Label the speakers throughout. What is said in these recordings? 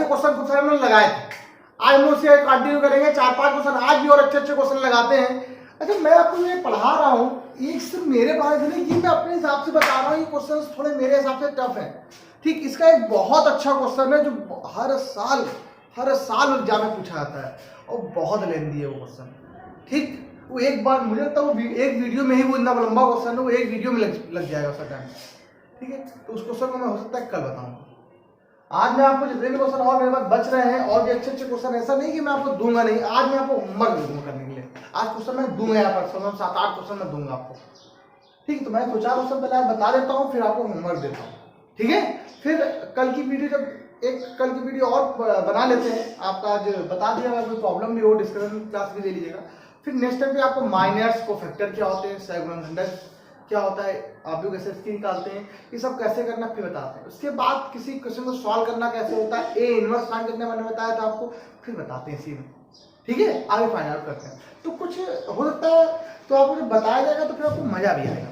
Speaker 1: Question कुछ हमने लगाए थे, आज हम उसे कंटिन्यू करेंगे। 4-5 क्वेश्चन आज भी और अच्छे अच्छे क्वेश्चन लगाते हैं। अच्छा, मैं आपको ये पढ़ा रहा हूँ, ये सिर्फ मेरे बारे में नहीं, ये मैं अपने हिसाब से बता रहा हूँ। ये क्वेश्चन थोड़े मेरे हिसाब से टफ है, ठीक। इसका एक बहुत अच्छा क्वेश्चन है जो हर साल एग्जाम में पूछा जाता है और बहुत लेंदी है वो क्वेश्चन, ठीक। वो एक बार मुझे लगता है वो एक वीडियो में ही, वो इतना लंबा क्वेश्चन है, वो एक वीडियो में लग जाएगा उसका टाइम, ठीक है। तो उस क्वेश्चन को मैं हो सकता है कल बताऊंगा। आज मैं आपको जितने भी क्वेश्चन और मेरे पास बच रहे हैं और भी अच्छे अच्छे क्वेश्चन, ऐसा नहीं कि मैं आपको दूंगा नहीं, आज मैं आपको होमवर्क दूंगा करने के लिए। आज क्वेश्चन मैं दूंगा, यहाँ पर 7-8 क्वेश्चन मैं दूंगा आपको, ठीक। तो मैं 2-4 क्वेश्चन पहले बता देता हूँ, फिर आपको होमवर्क देता हूँ, ठीक है। फिर कल की वीडियो, जब कल की वीडियो और बना लेते हैं, आपका आज बता दिया, अगर कोई प्रॉब्लम भी हो डिस्कशन क्लास भी ले लीजिएगा। फिर नेक्स्ट टाइम पे आपको माइनर्स को फैक्टर क्या होते हैं, सेगमेंट क्या होता है, आप भी कैसे इसकी निकालते हैं, ये सब कैसे करना फिर बताते हैं। उसके बाद किसी क्वेश्चन को सॉल्व करना कैसे होता है, ए इनवर्स फाइंड करने मैंने बताया था आपको, फिर बताते हैं इसी में, ठीक है। आगे फाइंड आउट करते हैं। तो कुछ हो सकता है तो आपको जब बताया जाएगा तो फिर आपको मजा भी आएगा।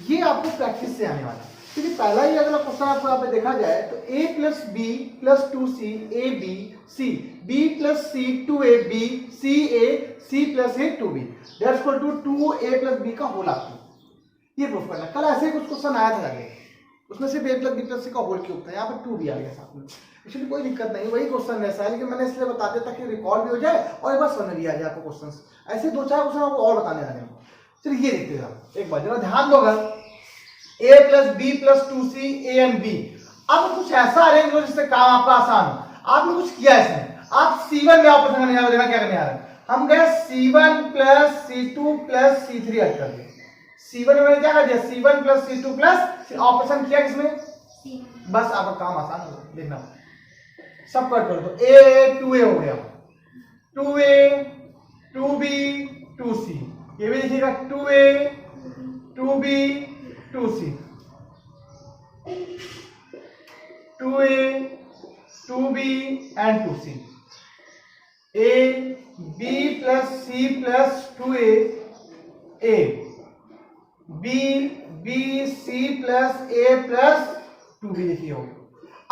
Speaker 1: ये आपको प्रैक्टिस से आने वाला है, क्योंकि पहला ही अगला क्वेश्चन आपको यहाँ पे देखा जाए तो a + b + 2c ab c b + c 2ab c a c + a 2b that's equal to 2a + b का होल क्यूब। ये प्रूफ करना। कल ऐसे ही कुछ क्वेश्चन आया था आगे, उसमें सिर्फ a + b + c का होल क्यूब था, यहाँ पर 2 भी आ गया साथ में। एक्चुअली कोई दिक्कत नहीं, वही क्वेश्चन ऐसा है, लेकिन मैंने इसलिए बता दिया ताकि रिकॉर्ड भी हो जाए और एक बार समझ भी आ जाए आपको क्वेश्चन। ऐसे 2-4 क्वेश्चन आपको और बताने वाले हैं। चलिए ये देखते हैं, एक बार जरा ध्यान दो। अगर a + b + 2c a and b, अब कुछ ऐसा अरेंज हो जिससे काम आपका आसान हो। आपने कुछ किया इसमें, आप c1 में ऑपरेशन करने जा रहे हैं, क्या करने जा रहे हैं, हम गए c1 + c2 + c3 ऐड कर दिए। c1 में क्या कर दिया, c1 + c2 + ऑपरेशन किया किसमें, बस आपका काम आसान हो गया। देखना सब कट कर दो, a 2a हो गया, 2a 2b 2c, ये भी लिखिएगा 2a 2b 2c, 2a 2b and 2c, a b + c + 2a a, b b c + a + 2b लिखिए हो।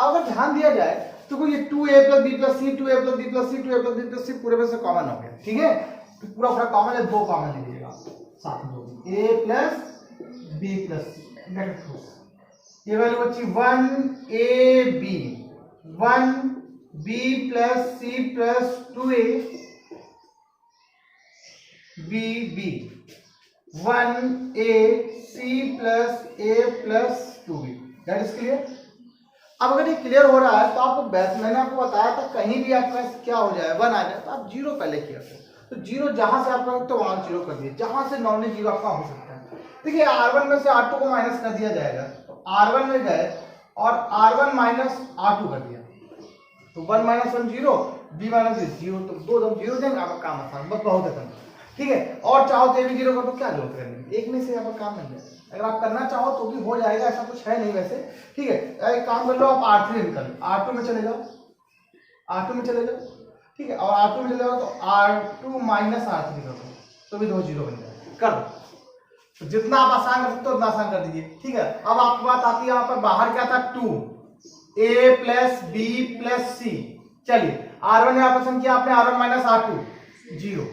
Speaker 1: अगर ध्यान दिया जाए तो ये 2a + b + c 2a + b + c 2a + b + c पूरे में से कॉमन हो गया, ठीक है। तो पूरा कॉमन है, 2 कॉमन ले लीजिएगा साथ में, a + b + c ये वैल्यू बची 1ab 1b + c + 2a bb 1a c + a + 2b that is clear. अब अगर ये क्लियर हो रहा है तो आपको मैंने आपको बताया था कहीं भी आपका क्या हो जाए 1 आ जाए तो आप 0 पहले किया तो 0 जहां से आपका तो वहां 0 कर दिए, जहां से नॉर्मली 0 आपका हो सकता है। देखिए r1 में से r2 को माइनस कर दिया जाएगा, तो r1 में गए और r1 - r2 कर दिया, तो 1 - 1 0, b - 0, तो 2 0 देंगे, आपका काम आसान, बस बहुत है, ठीक है। और चाहो तो ये भी 0 कर दो, क्या जरूरत है, एक में से आपका काम नहीं है। अगर आप करना चाहो तो भी हो जाएगा, ऐसा कुछ है नहीं वैसे, ठीक है। एक काम कर लो, आप R3 निकाल लो, R2 में चले जाओ, R2 में चले जाओ, ठीक है। और R2 में चले जाओ तो R2 - R3 कर दो, तो भी 2 0 बन जाएगा, कर दो। तो जितना आप आसान कर सकते हो उतना आसान कर दीजिए, ठीक है। अब आपकी बात आती है यहाँ पर, बाहर क्या था 2 a + b + c, चलिए R1 में ऑपरेशन किया आपने, R1 - R2 0,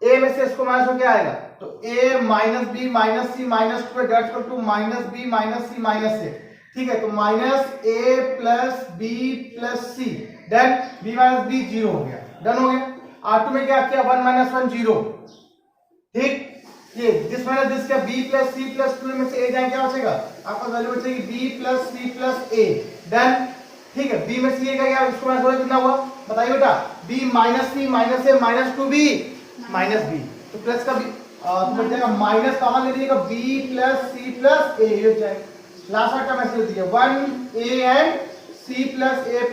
Speaker 1: a में से इसको माइनस हो क्या आएगा, तो a - b - c - 2 -b - c - a, ठीक है। तो -a + b + c, then b - b 0 हो गया, डन हो गया। R2 में क्या किया, 1 - 1 0, ठीक। ये दिस माइनस दिस क्या, b + c + 2 में से a जाए, क्या बचेगा आपका वैल्यू बचेगी b + c + a, डन, ठीक है। b में c का क्या, इसको माइनस कितना हुआ बताइए बेटा, b - c - a - 2b - b, तो प्लस का b तो बच जाएगा, माइनस कॉमन ले लीजिएगा, b + c + a हो जाएगा। लास्ट टर्म ऐसे होती है 1a and c + a +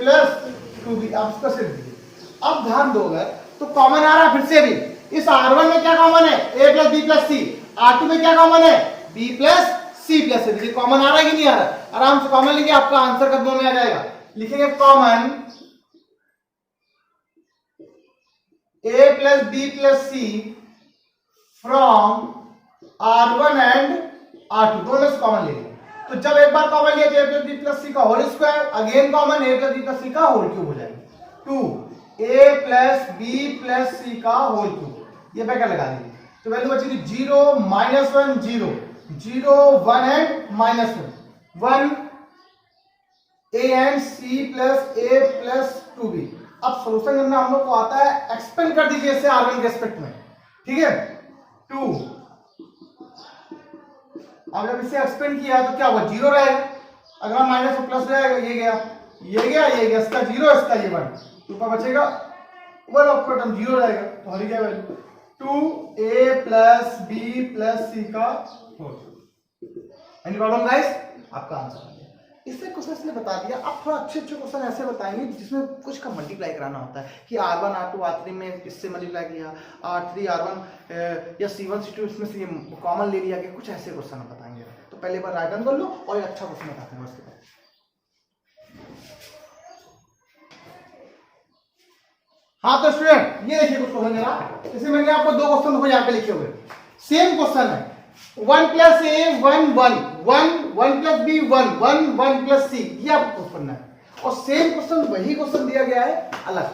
Speaker 1: 2b, आप इसको सिर्फ दीजिए। अब ध्यान दोगे तो कॉमन आ रहा है फिर से भी, इस R1 में क्या कॉमन है, a + b + c, R2 में क्या कॉमन है, b + c + a, देखिए कॉमन आ रहा है कि नहीं आ रहा, आराम से कॉमन लेंगे, आपका आंसर कदमों में आ जाएगा। लिखेंगे common a + b + c from R1 and R2, दोनों से कॉमन ले लिया। तो जब एक बार कॉमन लिया a + b + c का whole square, again common a + b + c का होल क्यूब हो जाएगा, 2 a plus B plus C का होल क्यूब, ये ब्रैकेट लगा दीजिए। तो वैल्यू बचेगी 0 -1 0 0 1 and -1 1 a and c plus a plus 2b। अब सोल्यूशन करना हम लोग को आता है, एक्सपेंड कर दीजिए इसे r1 के रिस्पेक्ट में, ठीक है। 2 अब जब इसे एक्सपेंड किया तो क्या हुआ, 0 रहेगा, अगर माइनस और प्लस रहेगा, ये गया ये गया ये गया, इसका 0 इसका ये 1, ऊपर बचेगा 1 ऑफ टर्म 0 रहेगा, तो हरी क्या value 2a plus b plus c का होल। एनी प्रॉब्लम गाइस, आपका आंसर आ गया। इससे क्वेश्चन इसने बता दिया। आप थोड़ा अच्छे क्वेश्चन ऐसे बताएंगे जिसमें कुछ का मल्टीप्लाई कराना होता है कि r1 r2 r3 में इससे मल्टीप्लाई किया, r3 r1 या c1 c2 इसमें से कॉमन ले लिया गया, कुछ ऐसे क्वेश्चन आप बताएंगे। तो पहले बार राइट डाउन कर लो और एक अच्छा क्वेश्चन बताते हैं उसके बाद। हाँ तो स्टूडेंट ये देखिए कुछ क्वेश्चन जरा, जैसे मैंने आपको दो क्वेश्चन हो यहाँ पे लिखे हुए, सेम क्वेश्चन है, 1 plus a 1 1 1 1 plus b 1 1 1 plus c, ये आपको क्वेश्चन है। और सेम क्वेश्चन वही क्वेश्चन दिया गया है अलग,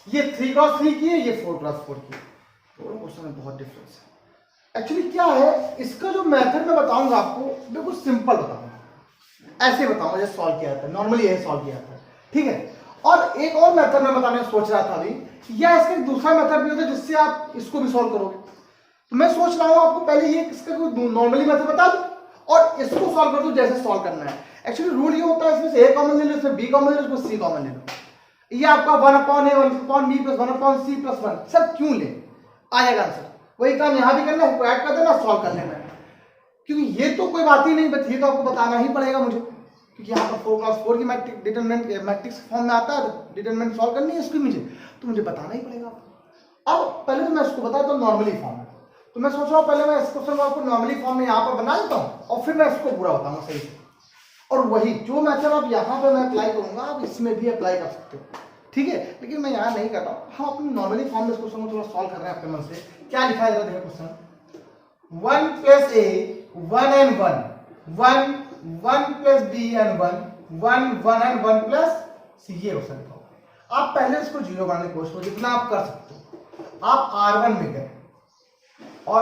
Speaker 1: ये 3 क्रॉस 3 की है, ये 4 क्रॉस 4 की है, दोनों क्वेश्चन में बहुत डिफरेंस है। एक्चुअली क्या है, इसका जो मेथड मैं बताऊंगा आपको बिल्कुल सिंपल बताऊंगा, ऐसे बताऊंगा जैसे सॉल्व किया जाता है, नॉर्मली यही सॉल्व किया जाता है, ठीक है। और एक और मेथड मैं बताने सोच रहा था अभी, या इसका एक दूसरा मेथड भी होता है जिससे आप इसको भी सॉल्व करोगे। तो मैं सोच रहा हूं आपको पहले ये इसका नॉर्मली मेथड बता दूं और इसको सॉल्व कर दूं जैसे सॉल्व करना है। एक्चुअली रूल ये होता है, इसमें से a कॉमन ले लो, इसमें b कॉमन ले लो, इसमें c कॉमन ले लो। ये आपका 1/a 1/b plus 1/c plus 1 सब क्यों ले, आ जाएगा आंसर। वही काम यहाँ भी करना है, ऐड कर देना, सॉल्व कर लेना है, क्योंकि ये तो कोई बात ही नहीं, बट ये तो आपको बताना ही पड़ेगा मुझे, क्योंकि यहाँ पर 4 क्रॉस 4 की मैट्रिक्स डिटरमिनेंट मैट्रिक्स फॉर्म में आता है, डिटरमिनेंट सॉल्व करनी है इसकी मुझे, तो मुझे बताना ही पड़ेगा। अब पहले तो मैं इसको बताता हूँ नॉर्मली फॉर्म में, तो मैं सोच रहा हूँ पहले मैं इस क्वेश्चन को आपको नॉर्मली फॉर्म में यहाँ पर बना देता हूँ और फिर मैं इसको पूरा बताऊंगा सही से। और वही जो मेथड आप यहाँ पे मैं अप्लाई करूंगा आप इसमें भी अप्लाई कर सकते हो, ठीक है। लेकिन मैं यहाँ नहीं कर रहा हूँ, हम अपनी नॉर्मली फॉर्म में इस क्वेश्चन को थोड़ा सॉल्व कर रहे हैं अपने मन से। क्या लिखा है देखो question, 1 plus a 1 and 1 1 1 plus b and 1 1 1 and 1 plus c, ये क्वेश्चन लिखा होगा। आप पहले इसको जीरो बनाने की कोशिश करो जितना आप कर सकते हो। आप r1 में गए और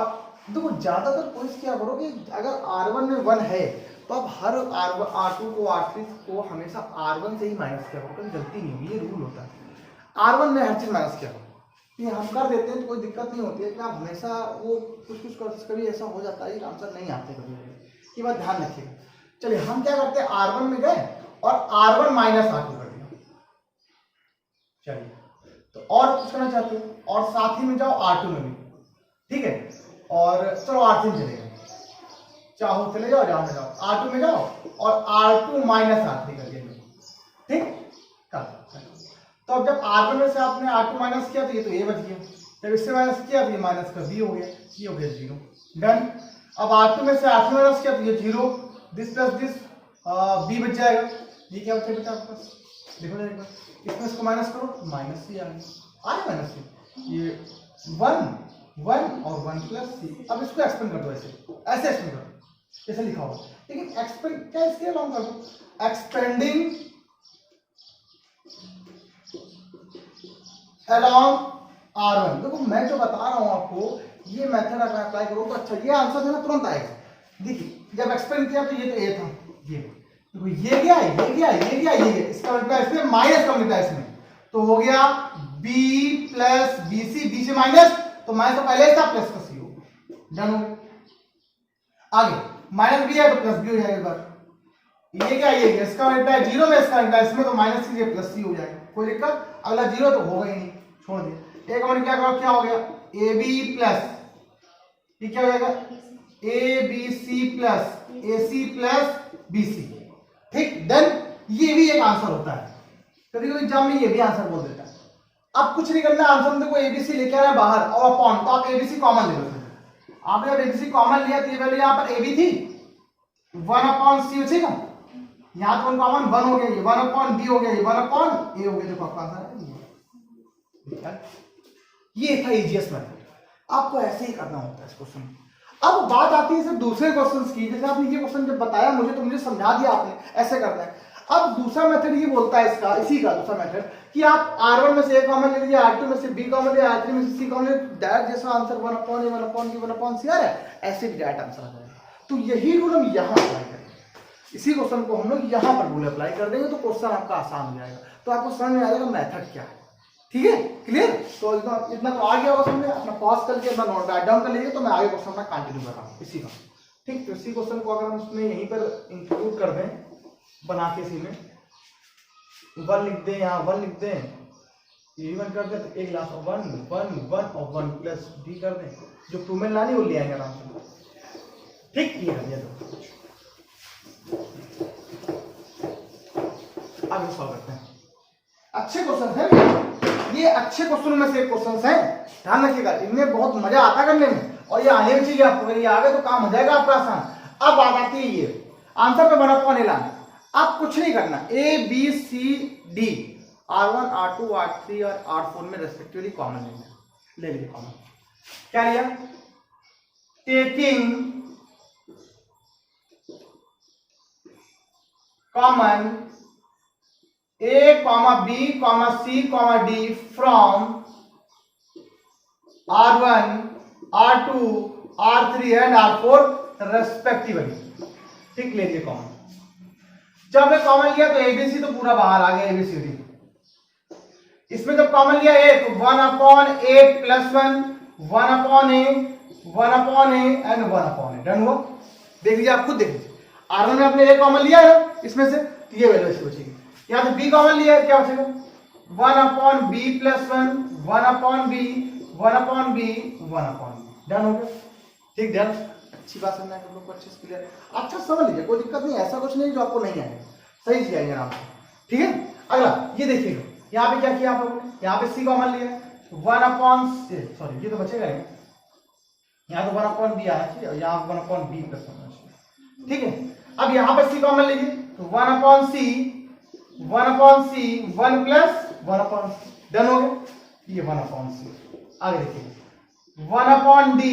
Speaker 1: देखो ज्यादातर कोशिश क्या करो कि अगर r1 में 1 है तो आप हर r2 को r3 को हमेशा r1 से ही माइनस किया करो, कभी गलती नहीं होगी, ये रूल होता है। r1 में हर चीज माइनस किया करो, ये हम कर देते हैं तो कोई दिक्कत नहीं होती है कि आप हमेशा वो कुछ कभी ऐसा हो जाता है आंसर नहीं आते कभी, ये बात ध्यान रखिएगा। चलिए हम क्या करते हैं, r1 में गए और r1 माइनस r2 कर दिया। चलिए तो और कुछ करना चाहते हो और साथ ही में जाओ r2 में भी, ठीक है। और चलो r3 में चले गए, चाहो चले जाओ, जाओ में जाओ, r2 में जाओ और r2 माइनस r3 कर दिया, ठीक। तो अब जब r1 में से आपने r2 माइनस किया तो ये तो a बच गया, जब इससे माइनस किया तो ये माइनस का b हो गया, ये हो गया 0, डन। अब r2 में से r3 माइनस किया तो ये 0, दिस प्लस दिस b बच जाएगा, ये क्या बचा बेटा आपके पास, देखो ना एक बार, इसमें इसको माइनस करो तो माइनस c आ गया, माइनस c, ये 1 1 और 1 प्लस c। अब इसको एक्सपेंड कर दो, ऐसे एक्सपेंड कर दो, ऐसे लिखा होगा, लेकिन एक्सपेंड क्या इसके लॉन्ग कर दो, एक्सपेंडिंग along r1। देखो मैं जो बता रहा हूं आपको ये मेथड अगर अप्लाई करो तो अच्छा, ये आंसर है ना तुरंत आएगा। देखिए जब एक्सपेंड किया तो ये तो a था, ये देखो ये गया ये गया ये गया ये गया, इसका मल्टीप्लाई इसमें माइनस का मल्टीप्लाई इसमें, तो हो गया b प्लस bc, b से माइनस तो माइनस तो पहले ही था, प्लस का c हो गया, डन हो गया। आगे माइनस b है तो प्लस b हो जाएगा, इस बार ये क्या ये गया, इसका मल्टीप्लाई 0 में इसका मल्टीप्लाई इसमें तो माइनस c से प्लस c हो जाएगा, कोई दिक्कत। अगला 0 तो होगा ही नहीं, छोड़ दिया। एक मिनट क्या करो, क्या हो गया ab प्लस ये क्या हो जाएगा abc plus ac plus bc, ठीक डन। ये भी एक आंसर होता है, कभी कभी एग्जाम में ये भी आंसर बोल देता है। अब कुछ नहीं करना, आंसर में देखो abc लेके आ रहा है बाहर और अपॉन, तो आप abc कॉमन ले लो। आपने जब abc कॉमन लिया तो ये वैल्यू यहाँ पर ab थी 1/c बचेगा, यहाँ तो 1 कॉमन 1 हो गया, ये 1/b हो गया, ये 1/a हो गया, देखो आपका आंसर है। ये था इजीएस्ट मेथड, आपको ऐसे ही करना होता है इस क्वेश्चन। अब बात आती है सिर्फ दूसरे क्वेश्चंस की, जैसे आपने ये क्वेश्चन जब बताया मुझे तो मुझे समझा दिया आपने, ऐसे करना है। अब दूसरा मेथड ये बोलता है इसका, इसी का दूसरा मेथड कि आप R1 में से A कॉमन ले लीजिए, R2 में से B कॉमन ले, R3 में से C कॉमन ले, डायरेक्ट जैसा आंसर 1/A 1/B 1/C आ रहा है ऐसे भी डायरेक्ट आंसर आ जाएगा। तो यही रूल हम यहाँ अप्लाई करेंगे। इसी क्वेश्चन को हम लोग यहाँ पर रूल अप्लाई कर देंगे तो क्वेश्चन आपका आसान हो जाएगा। तो आपको समझ में आ जाएगा मेथड क्या है। ठीक है, क्लियर? तो इतना तो आ गया होगा समझ में। अपना पॉज करके अपना नोट राइट डाउन कर लीजिए, तो मैं आगे क्वेश्चन अपना कंटिन्यू कर रहा हूँ इसी का। ठीक, तो इसी क्वेश्चन को अगर हम उसमें यहीं पर इंक्लूड कर दें बना के, इसी में 1 लिख दें, यहाँ 1 लिख दें, ये 1 कर दें तो एक लास्ट 1 1 1 और 1 प्लस डी कर दें, जो 2 में लानी वो ले आएंगे आराम से। ठीक, ये कर दिया। तो आगे सॉल्व करते हैं। अच्छे क्वेश्चन है ये, अच्छे क्वेश्चनों में से एक क्वेश्चन है, ध्यान रखिएगा। इनमें बहुत मजा आता करने में, और ये आने भी चाहिए आपको। अगर ये आ गए तो काम हो जाएगा आपका आसान। अब बात आती है ये आंसर पे बना कौन लाना। आप कुछ नहीं करना, A B C D R1 R2 R3 और R4 में रेस्पेक्टिवली कॉमन लेना, ले लीजिए कॉमन। क्या लिया? Taking common A, B, C, D from R1 R2 R3 and R4 respectively. ठीक, ले लीजिए कॉमन। जब हमने कॉमन लिया तो एबीसी तो पूरा बाहर आ गया, एबीसीडी। इसमें जब कॉमन लिया ए तो 1/A + 1/A and 1/A। Done हुआ? देख लीजिए, आप खुद देख लीजिए। R1 में आपने ए कॉमन लिया है इसमें से, तो ये वैल्यू ऐसी बचेगी। यहाँ से बी कॉमन लिया है, क्या बचेगा? 1/B + 1/B 1/B। डन हो गया? ठीक, डन। अच्छी बात समझना है, लोग को अच्छे से क्लियर। अच्छा समझ लीजिए, कोई दिक्कत नहीं, ऐसा कुछ नहीं जो आपको नहीं आएगा, सही से आएंगे आराम से। ठीक है, अगला ये देखिएगा, यहाँ पे क्या किया आप लोगों ने? यहाँ पे सी कॉमन लिया 1/, ये तो बचेगा ही, यहाँ तो 1/B आना चाहिए, यहाँ 1/B + 1। ठीक है, अब यहाँ पे सी कॉमन लीजिए तो 1/C 1 + 1/C। डन हो गया? ये 1/C। आगे देखिए 1/D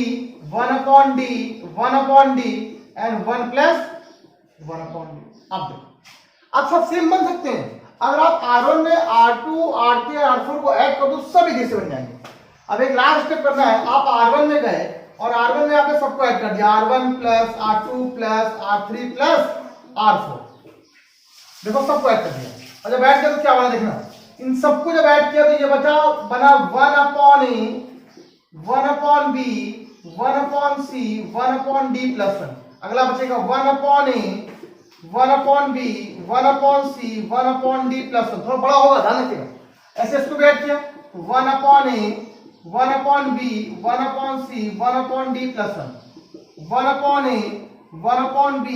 Speaker 1: एंड 1 + 1/D। अब सब सेम बन सकते हैं। अगर आप R1 में R2 R3 और R4 को ऐड कर दो, सब एक जैसे बन जाएंगे। अब एक लास्ट स्टेप करना है, आप R1 में गए और R1 में आपने सबको ऐड कर दिया, R1 + R2 + R3 + R4। देखो सबको ऐड कर दिया, और जब ऐड किया तो क्या बना देखना। इन सबको जब ऐड किया तो ये बचा, बना 1/A 1/B 1/C 1/D + 1। अगला बचेगा 1/A 1/B 1/C 1/D + 1। थोड़ा बड़ा होगा, ध्यान रखिएगा। ऐसे इसको ऐड किया 1/A 1/B 1/C 1/D + 1 1/A 1/B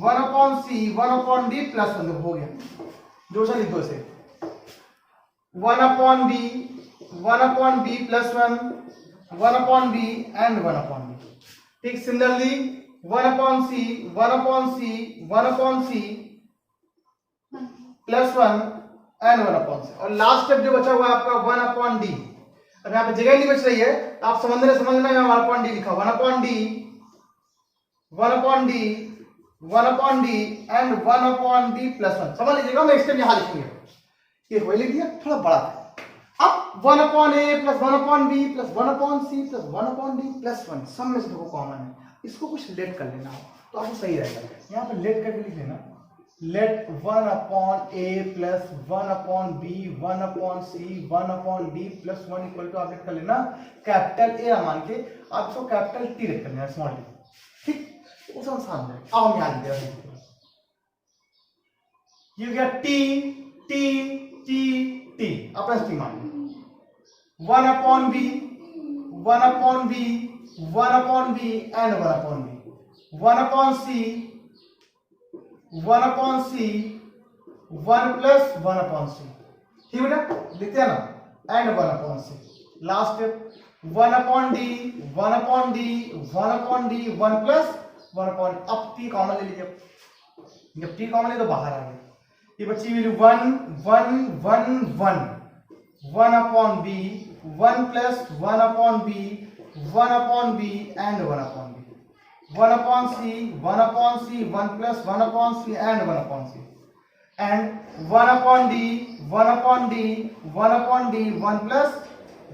Speaker 1: 1/C 1/D + 1 हो गया। जो सा लिख दो इसे 1/B 1/B + 1 1/B and 1/B। ठीक, similarly 1/C 1/C 1/C + 1 and 1/C। और लास्ट स्टेप जो बचा हुआ है आपका 1/D। अब यहाँ पे जगह नहीं बच रही है तो आप समझना 1/D लिखा, 1/D 1/D 1/D and 1/D + 1। समझ लीजिएगा, मैं स्टेप यहाँ लिखूंगा, ये वही लिख दिया, थोड़ा बड़ा था। अब 1/A + 1/B + 1/C + 1/D + 1 सब में से देखो कॉमन है, इसको कुछ लेट कर लेना हो तो आपको सही रहेगा। यहाँ पे लेट करके लिख लेना, late 1/A + 1/B 1/C 1/D + 1 = आप लेट कर लेना कैपिटल A मान के, आप इसको कैपिटल T लेट कर लेना, स्मॉल टी। ठीक, उस आसान है। अब हम यहाँ लिख देते हैं, ये गया T T T T, अपना T मान लो 1/B 1/B 1/B and 1/B 1/C 1/C 1 + 1/C। ठीक बेटा, लिखते हैं ना, and 1/C। Last step 1/D 1/D 1/D 1 + 1/D। अब T कॉमन ले लीजिए, जब T कॉमन ले तो बाहर आ गया, ये बची value 1 1 1 1 1/B 1 + 1/B 1/B and 1/B 1/C 1/C 1 + 1/C and 1/C। And 1 upon D 1 upon D 1 upon D 1 plus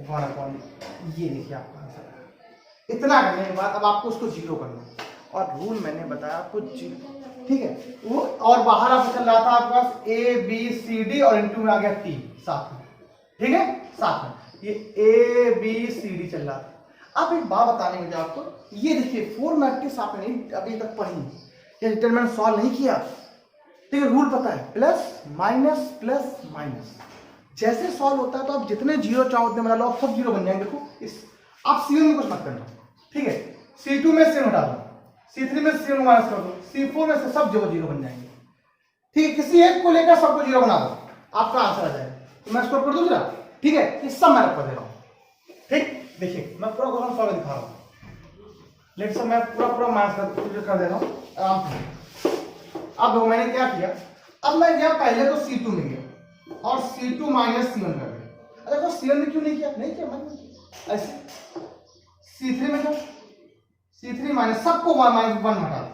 Speaker 1: 1 upon D. ये देखिए आपका आंसर है। इतना करने के बाद अब आपको उसको जीरो करना है और रूल मैंने बताया आपको जीरो, ठीक है। वो और बाहर आपको चल रहा था आपके पास ए बी सी डी और इनटू में आ गया टी साथ में, ठीक है, साथ में ये ए बी सी डी चल रहा था। अब एक बात बताने मुझे आपको, ये देखिए फॉर्मेट आपने अभी तक पढ़ी, ये डिटरमिनेंट सॉल्व नहीं किया, ठीक है। रूल पता है, प्लस माइनस जैसे सॉल्व होता है तो आप जितने जीरो चाहो उतने बना लो, आप सब जीरो बन जाएंगे। देखो इस आप C1 में कुछ मत करना, ठीक है। C2 में C हटा दो, C3 में C माइनस कर दो, C4 में से सब जीरो बन जाएंगे, ठीक है। किसी एक को लेकर सबको जीरो बना दो, आपका आंसर आ जाएगा। तो मैं इसको कर दूं जरा, ठीक है। ये सब मैं आपको दे रहा हूं, ठीक। देखिए मैं पूरा क्वेश्चन सॉल्व दिखा रहा हूं। लेट से मैं पूरा माइनस कर दे रहा हूं आराम से। अब देखो मैंने क्या किया, अब मैं गया पहले तो C2 में गया और C2 माइनस C1 कर दिया। अरे वो C1 में क्यों नहीं किया मैंने ऐसे। C3 में जाओ, C3 माइनस सबको माइनस 1 हटा दो।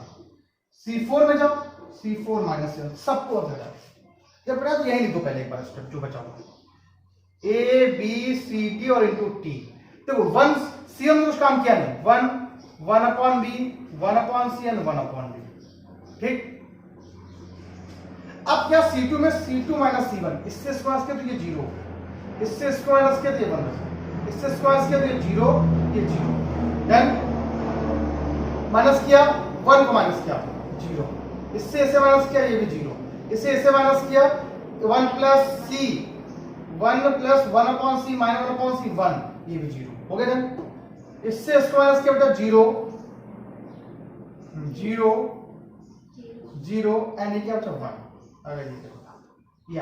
Speaker 1: C4 में जाओ, C4 माइनस 1 सबको हटा दो। जब पढ़ा तो यही लिखो पहले एक बार स्टेप जो बचा हुआ, ए बी सी डी और इंटू टी। देखो 1 C1 में कुछ काम किया नहीं, 1 upon B 1 upon C and 1 upon D, ठीक। अब क्या C2 में C2 माइनस C1, इससे स्क्वायर किया तो ये जीरो, इससे स्क्वायर किया तो ये 1, इससे स्क्वायर किया तो ये जीरो, ये जीरो, डन। माइनस किया 1 को माइनस किया जीरो, इससे ऐसे माइनस किया ये भी जीरो, इससे ऐसे माइनस किया 1 प्लस सी 1 प्लस 1 अपॉन सी माइनस 1 अपॉन सी 1, ये भी जीरो हो गया डन। इससे इसको माइनस किया बेटा जीरो जीरो जीरो एंड ये क्या बचा 1। अगर ये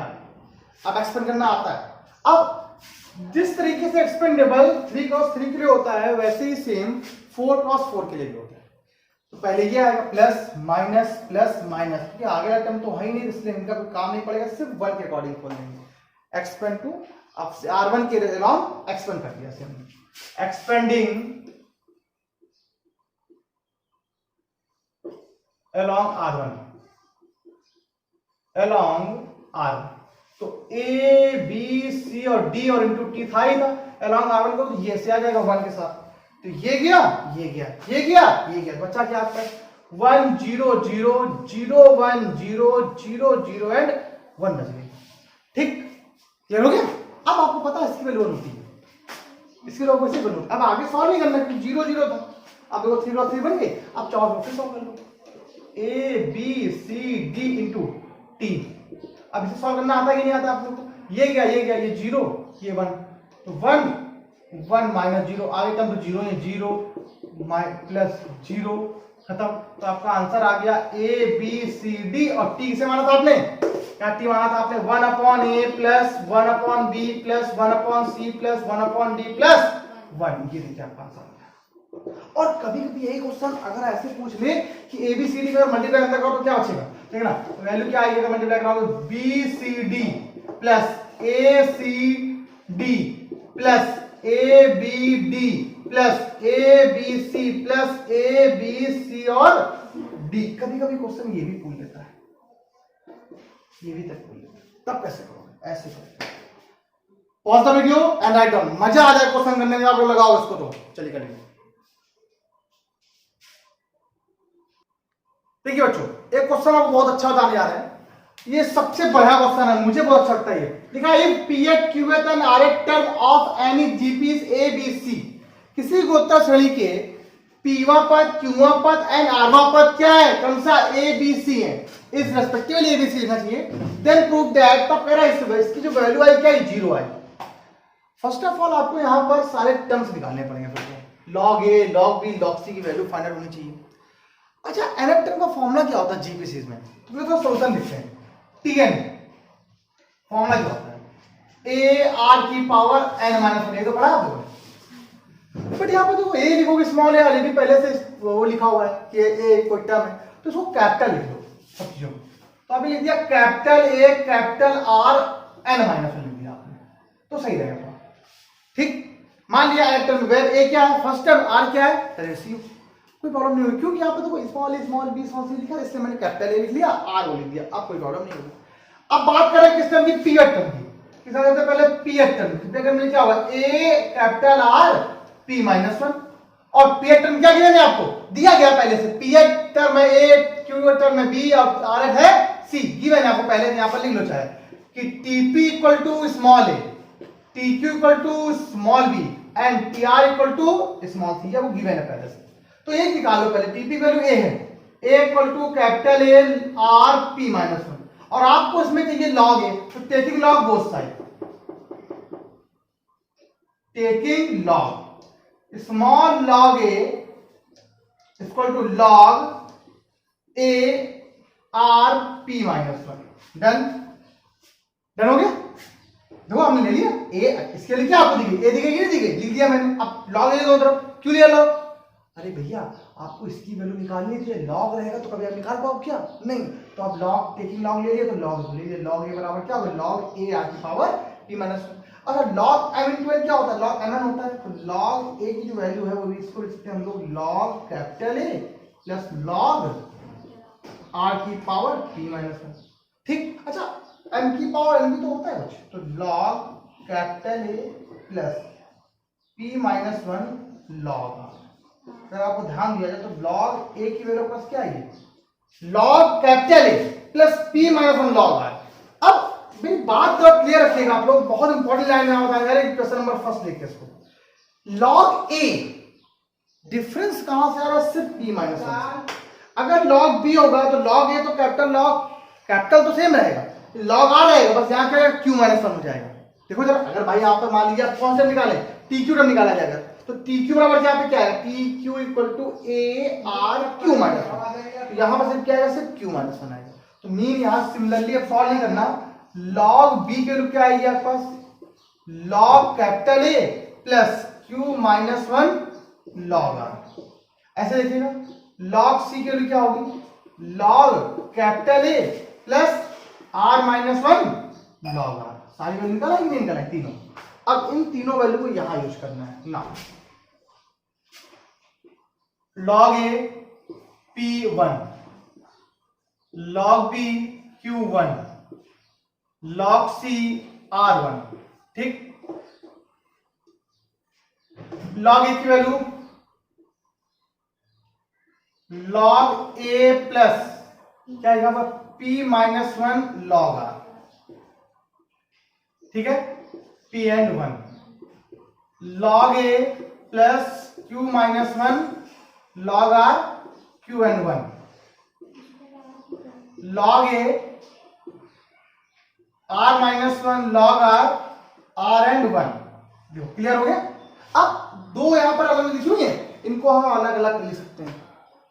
Speaker 1: अब एक्सपेंड करना आता है। अब जिस तरीके से एक्सपेंडेबल 3 क्रॉस 3 के लिए होता है वैसे ही सेम 4 क्रॉस 4 के लिए भी होता है। तो पहले ये आएगा प्लस माइनस क्योंकि आगे आइटम तो है ही नहीं, इसलिए इनका कोई काम नहीं पड़ेगा, सिर्फ 1 के अकॉर्डिंग खोल देंगे। एक्सपेंड टू अब R1 के अलोंग एक्सपेंड कर दिया हमने, एक्सपेंडिंग अलोंग R1 तो A B C और D और इंटू टी था ही था अलोंग R1 को, तो ये से आ जाएगा 1 के साथ। तो ये गया ये गया ये गया ये गया, बच्चा क्या आपका 1 0 0 0 1 0 0 0 एंड 1 बच गई, ठीक। क्लियर हो गया। अब आपको पता है इसकी वैल्यू होती है, इसकी वैल्यू कैसे बनू, अब आगे सॉल्व नहीं करना क्योंकि 0 0 था। अब देखो 3 क्रॉस 3 बन गए, अब चाहो फिर सॉल्व कर लो, A B C D into T. अब इसे सॉल्व करना आता है कि नहीं आता आप लोग को, ये गया ये 0 ये 1, तो 1 माइनस 0 आगे टर्म तो 0 ये 0 प्लस 0 खत्म। तो आपका आंसर आ गया A B C D और टी किसे माना था आपने, क्या टी माना था आपने 1 upon A plus 1 upon B plus 1 upon C plus 1 upon D plus 1। ये देखिए आपका आंसर। और कभी कभी यही क्वेश्चन अगर ऐसे पूछ ले कि ए बी सी डी का मल्टीप्लाई करना करो तो क्या बचेगा, ठीक है ना। तो वैल्यू क्या आएगी अगर मल्टीप्लाई करोगे, B C D plus A C D plus A B D plus A B C plus A B C और डी। कभी कभी क्वेश्चन ये भी पूछ लेता है, ये भी तक पूछ लेता है, तब कैसे करोगे, ऐसे करोगे। Pause the video and write down, मजा आ जाए क्वेश्चन करने में, आप लोग लगाओ इसको। तो चलिए करेंगे। देखिए बच्चों एक क्वेश्चन आपको बहुत अच्छा बताने जा रहे हैं, ये सबसे बढ़िया क्वेश्चन है, मुझे बहुत अच्छा लगता है ये। लिखा है if PH QH and RH term of any GPs A B C, किसी गोत्तर श्रेणी के पीवा पद क्यूवा पद एंड आरवा पद क्या है, कौन सा ए बी सी है, इस रेस्पेक्टिवली ए बी सी लिखना चाहिए। देन प्रूव दैट, तब कह रहा है इसकी जो वैल्यू आई क्या है, 0 आई। फर्स्ट ऑफ ऑल आपको यहाँ पर सारे टर्म्स निकालने पड़ेंगे, फिर लॉग ए लॉग बी लॉग सी की वैल्यू फाइंड आउट होनी चाहिए। अच्छा nth टर्म का फॉर्मूला क्या होता है जीपीसीज में, तो फिर तो सॉल्यूशन लिखते हैं। tn फॉर्मूला क्या होता है, a r की पावर n माइनस 1, तो पढ़ा आपको। बट यहाँ पर देखो a लिखोगे स्मॉल a ऑलरेडी पहले से वो लिखा हुआ है कि a कोई टर्म है, तो इसको कैपिटल लिख दो सब चीजों। तो अभी लिख दिया capital A capital R n minus 1 लिख दिया आपने, तो सही रहेगा, ठीक। मान लिया nth टर्म वेर a क्या है, फर्स्ट टर्म r क्या है, रेशियो, कोई प्रॉब्लम नहीं होगी क्योंकि यहाँ पे तो स्मॉल ए स्मॉल बी स्मॉल सी लिखा है, इसलिए मैंने कैपिटल ए लिख लिया, आर ओ लिख दिया, अब कोई प्रॉब्लम नहीं होगी। अब बात करें किस टर्म की, पीएट टर्म की। किस तरह से पहले पीएट टर्म, पीएट टर्म में क्या होगा, A capital R P minus one. और पीएट टर्म क्या गिवन है आपको, दिया गया पहले से, पीएट टर्म है ए, क्यू टर्म है बी और आर है सी, गिवन है आपको पहले से, यहां पर लिख लो चाहे कि TP equal to small a, TQ equal to small b and TR equal to small c, वो गिवन है पहले से। तो एक निकालो पहले, टीपी वैल्यू ए है, a equal to capital A R P minus one, और आपको इसमें चाहिए लॉग ए, तो taking log both side, taking log small log a equal to log A R P minus one. Done, done हो गया। देखो हमने ले लिया ए, इसके लिए क्या आपको दी गई, ए दी गई नहीं दी गई, लिख दिया मैंने। अब लॉग ले दो तरफ, क्यों लिया लॉग, अरे भैया आपको इसकी वैल्यू निकालनी थी, लॉग रहेगा तो कभी आप निकाल पाओ क्या, नहीं, तो आप लॉग टेकिंग लॉग ले लिए तो लॉग ले लिए, लॉग ए बराबर क्या होगा, लॉग ए आर की पावर पी माइनस वन। अगर लॉग एम इन क्या होता है, लॉग एम एन होता है, तो लॉग ए की जो वैल्यू है वो भी इसको लिखते हैं हम लोग log capital A plus log are की पावर पी माइनस वन। ठीक, अच्छा एम की पावर एन भी तो होता है कुछ, तो log capital A plus P minus one log are. अगर आपको ध्यान दिया जाए तो लॉग ए की वैल्यू प्लस क्या है, log capital A plus P minus one log are. अब मेरी बात तो क्लियर रखिएगा आप लोग, बहुत इंपॉर्टेंट लाइन में बताएंगे क्वेश्चन नंबर फर्स्ट लेके इसको, लॉग ए डिफरेंस कहां से आ रहा है, सिर्फ पी माइनस वन। अगर लॉग बी होगा तो लॉग ए तो कैपिटल लॉग कैपिटल तो सेम रहेगा, लॉग आ रहेगा, बस यहाँ क्या क्यू माइनस वन हो जाएगा। देखो जरा, अगर भाई आप मान लीजिए आप कौन सा निकाले, टी क्यू निकाला जाएगा, तो टी क्यू बराबर यहाँ पे क्या है, T Q equal to A R Q minus one, तो यहाँ पर सिर्फ क्या आएगा, सिर्फ क्यू माइनस वन आएगा। तो मीन यहाँ सिमिलरली अब सॉल्व नहीं करना, लॉग बी के रूप क्या आएगी आपके पास, log capital A plus Q minus one log R. ऐसे देखिएगा, लॉग सी के लिए क्या होगी, log capital A plus R minus one log R. सारी वैल्यू निकाला कि नहीं निकाला, तीनों। अब इन तीनों वैल्यू को यहां यूज करना है ना, log A P one, log B Q one, log C R one. ठीक, लॉग ए की वैल्यू लॉग ए प्लस क्या आएगा, P minus one log R. ठीक है, P and one, log A plus Q minus one log R Q and one, log A R minus one log R and one. Clear हो गया। अब दो यहां पर अलग लिखी हुई है, इनको हम अलग अलग लिख सकते हैं,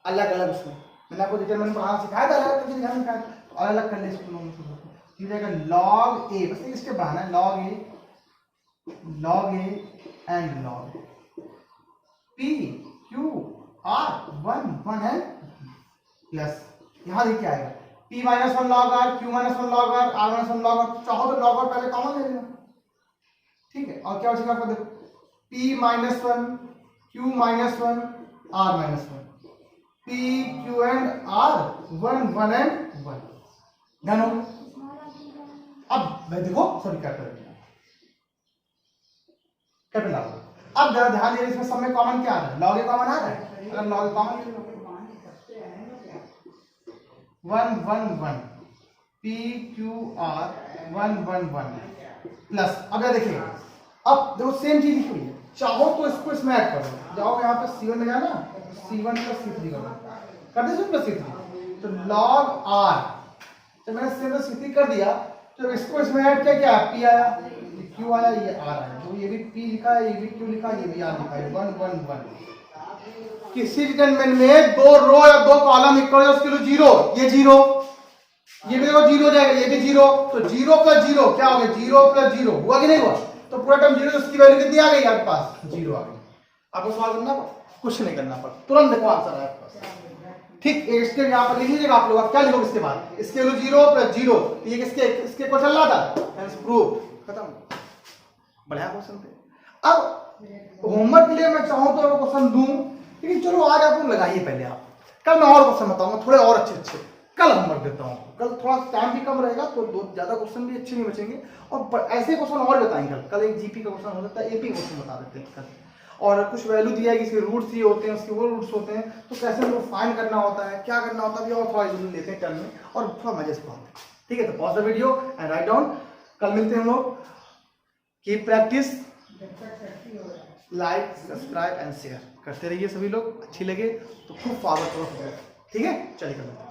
Speaker 1: अलग अलग उसमें मैंने आपको डिटरमिनेंट पढ़ाना सिखाया था, अलग अलग ध्यान रखा है, तो अलग अलग कर ले सकते हैं। लॉग ए, बस इसके बहाना है, log A and log P Q R one one and plus यहां देखिए आएगा P minus one log R, Q minus one log R, R minus one log R. चाहो तो लॉग आर पहले कॉमन ले लेना, ठीक है। और क्या बचेगा आपको, देखो P minus one Q minus one R minus one, P Q and R one one and one. Done हो। अब मैं देखो सॉरी कैपिटल अब जरा ध्यान दीजिए, इसमें सब में कॉमन क्या आ रहा है, लॉग ए कॉमन आ रहा है। अगर log A common one one one P Q R one one one plus, अगर देखिए अब देखो सेम चीज लिखी हुई है, चाहो तो इसको इसमें ऐड कर दो, जाओ यहाँ पे C1 में जाना, C1 प्लस C3 कर दो प्लस C3, तो लॉग आर जब मैंने C1 प्लस C3 कर दिया तो इसको इसमें ऐड किया, क्या P आया, Q आया, ये R आया, तो ये भी P लिखा है, ये भी Q लिखा है, ये भी R लिखा है, वन वन वन। किसी डिटरमिनेंट में दो रो या दो कॉलम इक्वल है, उसके लिए जीरो, ये जीरो, ये भी देखो जीरो जाएगा, ये भी जीरो, तो जीरो प्लस जीरो क्या हो गया, जीरो प्लस जीरो हुआ कि नहीं हुआ, तो पूरा टर्म जीरो, तो उसकी वैल्यू कितनी आ गई आपके पास, जीरो आ गई। आपको सवाल करना पड़ा, कुछ नहीं करना पड़ा, तुरंत देखो आंसर है आपके पास। ठीक, इसके यहाँ पर लिख लीजिएगा आप लोग, क्या लिखोगे इसके बाद, इसके वैल्यू जीरो प्लस जीरो, ये किसके इसके क्वेश्चन चल रहा था, प्रूफ खत्म, बढ़िया क्वेश्चन थे। अब होमवर्क के लिए मैं चाहूं तो क्वेश्चन दूं, लेकिन चलो आज आप लोग लगाइए पहले, आप कल मैं और क्वेश्चन बताऊंगा थोड़े और अच्छे अच्छे, कल होमवर्क देता हूँ, कल थोड़ा टाइम भी कम रहेगा तो दो ज़्यादा क्वेश्चन भी अच्छे नहीं बचेंगे, और ऐसे क्वेश्चन और बताएंगे कल एक जीपी का क्वेश्चन हो सकता है, एपी क्वेश्चन बता देते हैं कल, और कुछ वैल्यू दिया है कि इसके रूट्स ये होते हैं, उसके वो रूट्स होते हैं, तो कैसे उनको फाइंड करना होता है, क्या करना होता है, और थोड़ा इसमें लेते हैं टर्म में और थोड़ा मजे से पढ़ते हैं। ठीक है, तो pause the video and write down. कल मिलते हैं हम लोग। Keep practice, like subscribe and share करते रहिए सभी लोग, अच्छी लगे तो खूब फॉरवर्ड करो। ठीक है, चलिए कर लेते हैं।